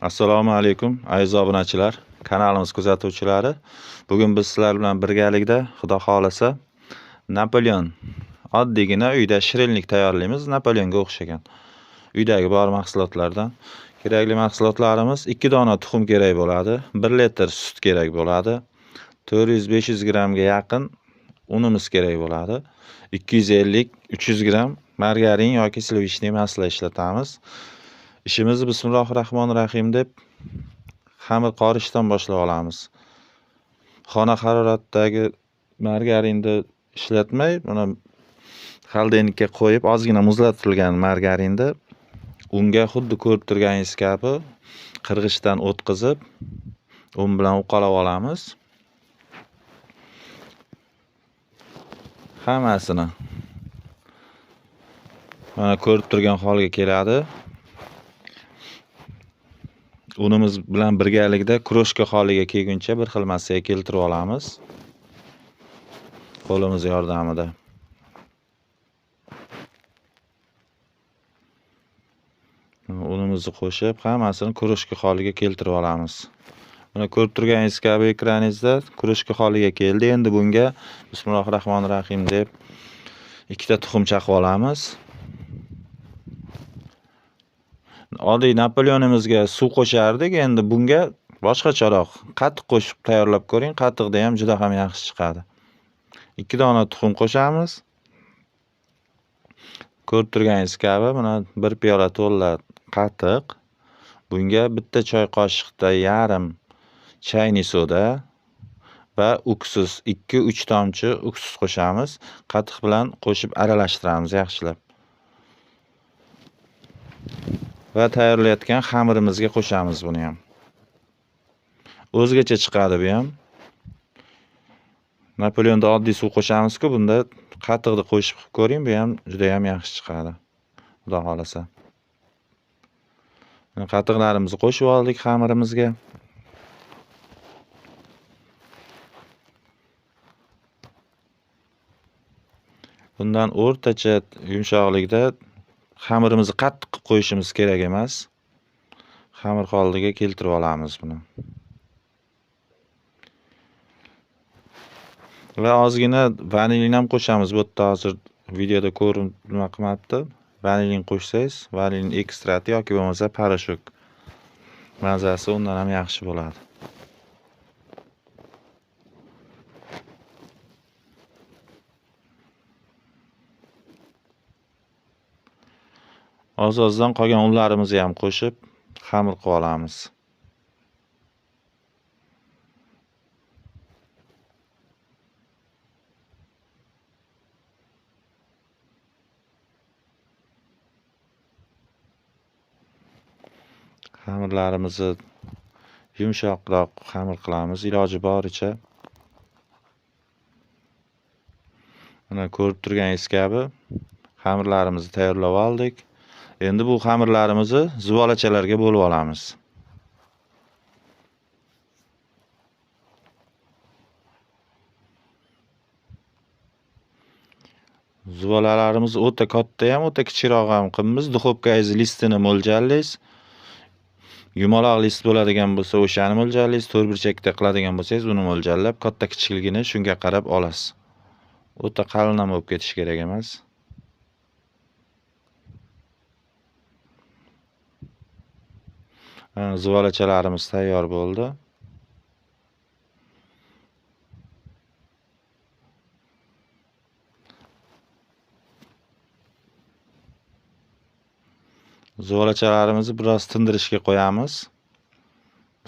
Assalomu alaykum aziz obunachilar, kanalimiz kuzatuvchilari. Bugun biz sizlar bilan birgalikda, Xudo xolasa, Napoleon oddiygina uyda shirinlik tayyorlaymiz. Napoleonga o'xshagan. Uydagi bor mahsulotlardan kerakli mahsulotlarimiz 2 dona tuxum kerak bo'ladi, 1 litr sut kerak bo'ladi, 400-500 grammga yaqin unimiz kerak bo'ladi, 250-300 gram margarin yoki slivichniy maslo ishlatamiz. İşimizni Bismillahirrahmanirrahim deb xamir qorishdan boshlab olamiz. Xona haroratidagi margarinni ishlatmay, buni xolodilnikka qo'yib, ozgina muzlatilgan margarinni unga xuddi ko'rib turganingiz kabi qirg'ichdan o'tkazib, un bilan uqalab olamiz. Hammasini mana ko'rib turgan holga keladi. Unimiz bilan birgalikda kroshka holiga kelguncha bir xil massaga keltirib olamiz. Qo'limiz yordamida. Unimizni qo'shib, hammasini kroshka holiga keltirib olamiz. Buni ko'rib turganingiz kabi ekraningizda kroshka holiga keldi. Endi bunga Bismillahirrahmanirrahim deb 2 ta tuxum chaqib olamiz. Oddiy Napoleonimizga suv qo'shardik, endi bunga boshqacharoq qatiq qo'shib tayyorlab ko'ring. Qatiqda ham juda ham yaxshi chiqadi. 2 dona tuxum qo'shamiz. Ko'rib turganingiz kabi mana 1 piyola to'la qatiq. Bunga bitta choy qoshiqda yarim chayni soda va uksus 2-3 tomchi uksus qo'shamiz. Qatiq bilan qo'shib aralashtiramiz yaxshilab. Va tayyorlayotgan xamirimizga qo'shamiz buni ham. O'zgacha chiqadi bu ham. Napoleonda oddiy suv qo'shamiz-ku, bunda qatiqni qo'shib ko'ring, bu ham juda ham yaxshi chiqadi. Xudo xolasa. Qatiqlarimizni qo'shib oldik xamirimizga. Bundan o'rtacha yumshoqlikda xamirimizni qattiq qo'yishimiz kerak emas. Xamir holiga keltirib olamiz buni. Va ozgina vanilin ham qo'shamiz. Bu yerda hozir videoda ko'rib nima qilmabdi. Vanilin qo'shsangiz, vanilin ekstrati yoki bo'lmasa parashok mazasi undan ham yaxshi bo'ladi. Oz-ozdan qolgan unlarimizni ham qo'shib xamir qilib olamiz. Xamirlarimizni yumshoqroq xamir qilamiz iloji boricha. Mana ko'rib turganingiz kabi xamirlarimizni tayyorlab oldik. Endi bu xamirlarimizni zuvolachalarga bo'lib olamiz. Zuvolalarimiz o'ta katta ham, o'ta kichikroq ham qilamiz. Duxovkangiz listini mo'ljallaysiz. Yumaloq list bo'ladigan bo'lsa, o'shani mo'ljallaysiz. To'rtburchakda qiladigan bo'lsangiz, uni mo'ljallab, katta kichikligini shunga qarab olasiz. O'ta qalin ham bo'lib ketish kerak emas. Zuvolachalarimiz tayyor bo'ldi. Zuvolachalarimizni biroz tindirishga qo'yamiz.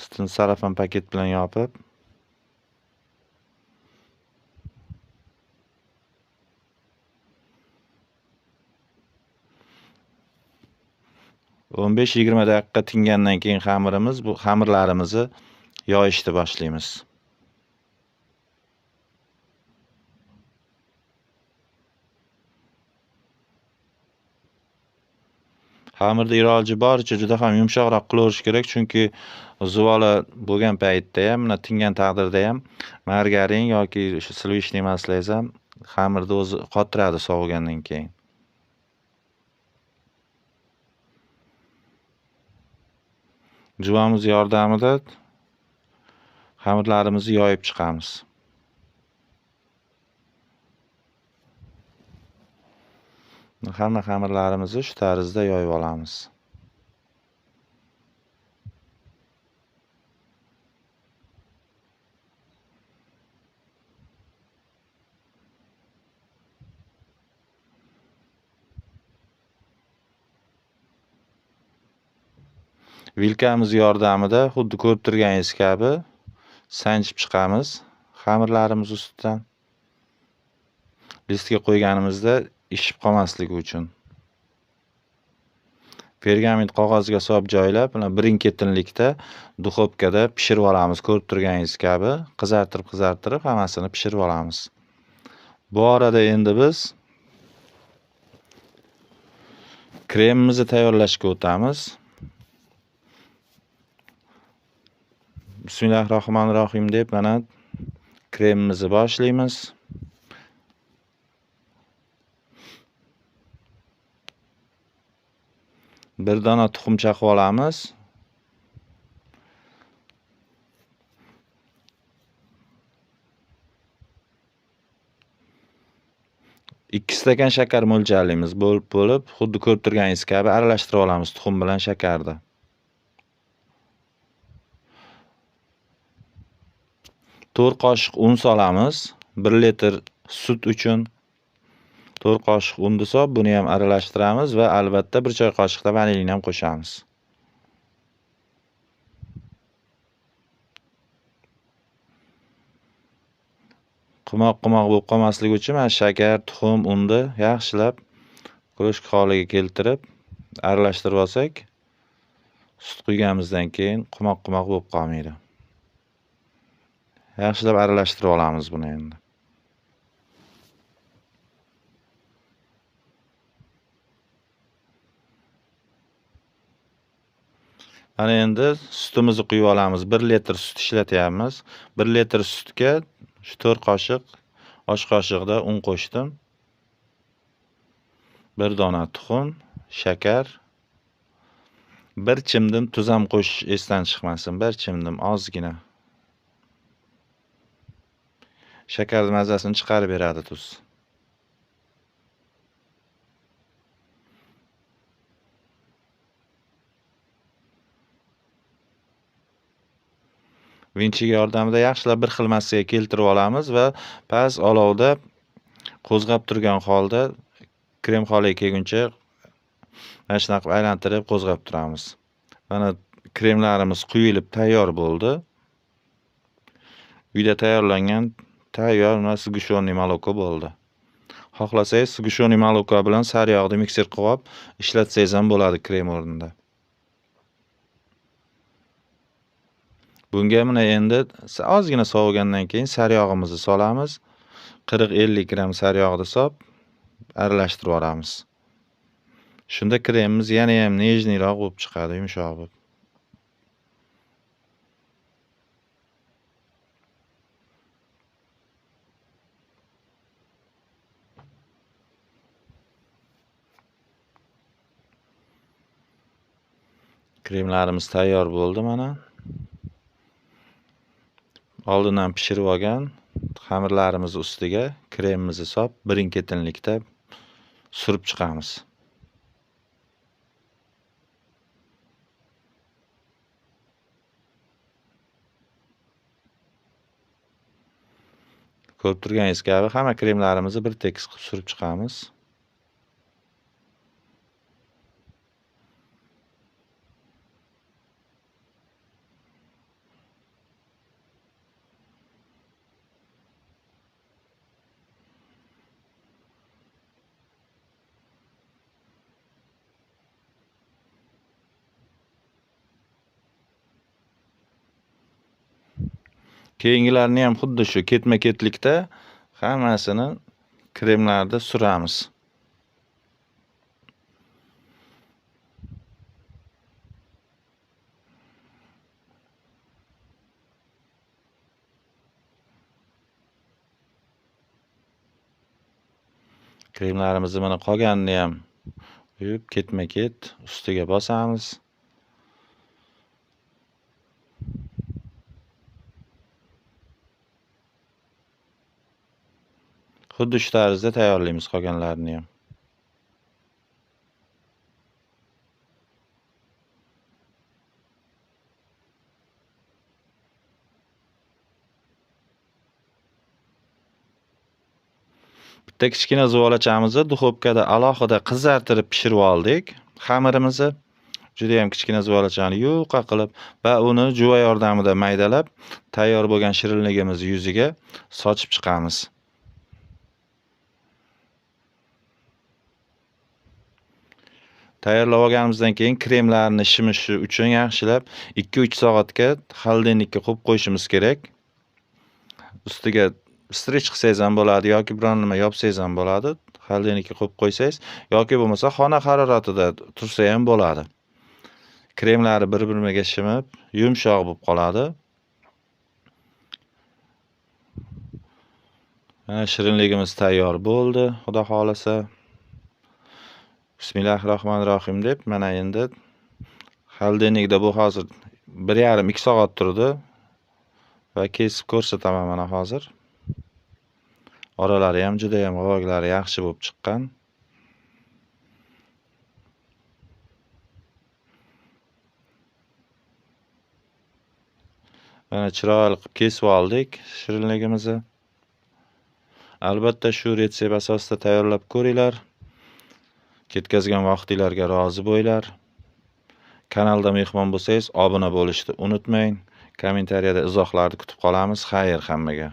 Ustini sarafan paket bilan yopib. o'n 15-20 daqiqa tingandan keyin bu xamirlarimizni yoyishni boshlaymiz. Xamirni iloji boricha juda ham yumshoqroq qilaverish kerak, chunki zuvola bo'lgan paytda ham, tingan taqdirda ham margarin yoki slivichniy maslangiz ham xamirni o'zi qotiradi sovigandan keyin. Juvamiz yordamida xamirlarimizni yoyib chiqamiz. Hamma xamirlarimizni shu tarzda yoyib olamiz. Vilkamiz yordamida xuddi ko'rib turganingiz kabi sanchib chiqamiz xamirlarimiz ustidan. Listga qo'yganimizda ishib qolmasligi uchun. Pergament qog'ozga solib joylab, birin-ketinlikda duxovkada pishirib olamiz. Ko'rib turganingiz kabi qizartirib hammasini pishirib olamiz. Bu orada endi biz kremimizni tayyorlashga o'tamiz. Bismillahirrohmanirrohim deb mana kremimizni boshlaymiz. Bir dona tuxum chaqib olamiz. Ikki stakan shakar mo'ljallaymiz. Bo'lib, xuddi ko'rib turganingiz kabi aralashtirib olamiz tuxum bilan shakarni. 4 qoshiq un solamiz. 1 litr sut uchun 4 qoshiq unni solib, buni ham aralashtiramiz va albatta 1 choy qoshiqda vanilin ham qo'shamiz. Qumoq bo'lib qolmasligi uchun mana shakar, tuxum, unni yaxshilab krojka holiga keltirib aralashtirib olsak, sut quyganimizdan keyin qumoq bo'lib qolmaydi. Yaxshilab aralashtirib olamiz buni endi. Mana endi sutimizni quyib olamiz. 1 litr sut ishlatyapmiz. 1 litr sutga 4 qoshiq osh qoshiqda un qo'shdim. 1 dona tuxum, shakar, 1 chimdim tuz ham qo'shish esdan chiqmasin. 1 chimdim ozgina. Shakarning mazasini chiqarib beradi tuz. Vinchiga yordamida yaxshilab bir xil massaga keltirib olamiz va past olovda qo'zg'ab turgan holda krem holiga kelguncha mana shunaqa qilib aylantirib qo'zg'ab turamiz. Mana kremlarimiz quyilib tayyor bo'ldi. Uyda tayyorlangan tayyor sgusho'niy moloko bo'ldi. Xohlasangiz sgusho'niy moloko bilan sariyog'ni mikser qilib ishlatsangiz ham bo'ladi krem o'rnida. Bunga mana endi ozgina sovigandan keyin sariyog'imizni solamiz. 40-50 gram sariyog'ni solib aralashtirib olamiz. Shunda kremimiz yana ham nejniyroq bo'lib chiqadi, yumshoq bo'lib. Kremlarimiz tayyor bo'ldi mana. Oldindan pishirib olgan xamirlarimiz ustiga kremimizni solib, birin-ketinlikda surib chiqamiz. Ko'rib turganingiz kabi hamma kremlarimizni bir tekis qilib surib chiqamiz. Keyingilarni ham xuddi shu ketma-ketlikda hammasini kremlarda suramiz. Kremlarimizni mana qolganini ham quyib ketma-ket ustiga bosamiz. Xuddi shu tarzda tayyorlaymiz qolganlarini ham. Bitta kichkina zuvalachamizni duxovkada alohida qizartirib pishirib oldik. Xamirimizni juda ham kichkina zuvalachani yupqa qilib va uni juva yordamida maydalab, tayyor bo'lgan shirinligimizni yuziga sochib chiqamiz. Tayyorlab olganimizdan keyin kremlarni shimishi uchun yaxshilab 2-3 soatga xolodilnikka qo'yib qo'yishimiz kerak. Ustiga strich qilsangiz ham bo'ladi yoki biron nima yopsangiz ham bo'ladi. Xolodilnikka qo'yib qo'ysangiz yoki bo'lmasa xona haroratida tursa ham bo'ladi. Kremlari bir-biriga shimib, yumshoq bo'lib qoladi. Mana shirinligimiz tayyor bo'ldi, xudo xolasa. Bismillahirrohmanirrohim deb mana endi xolodilnikda bu hozir 1,5-2 soat turdi va kesib ko'rsataman mana hozir. Oralari ham juda ham g'ovaglari yaxshi bo'lib chiqqan. Mana chiroyli qilib kesib oldik shirinligimizni. Albatta shu retsept asosida tayyorlab ko'ringlar. Ketkazgan vaqtinglarga rozi bo'linglar. Kanalda mehmon bo'lsangiz, obuna bo'lishni unutmang. Kommentariyada izohlarni kutib qolamiz. Xayr hammaga.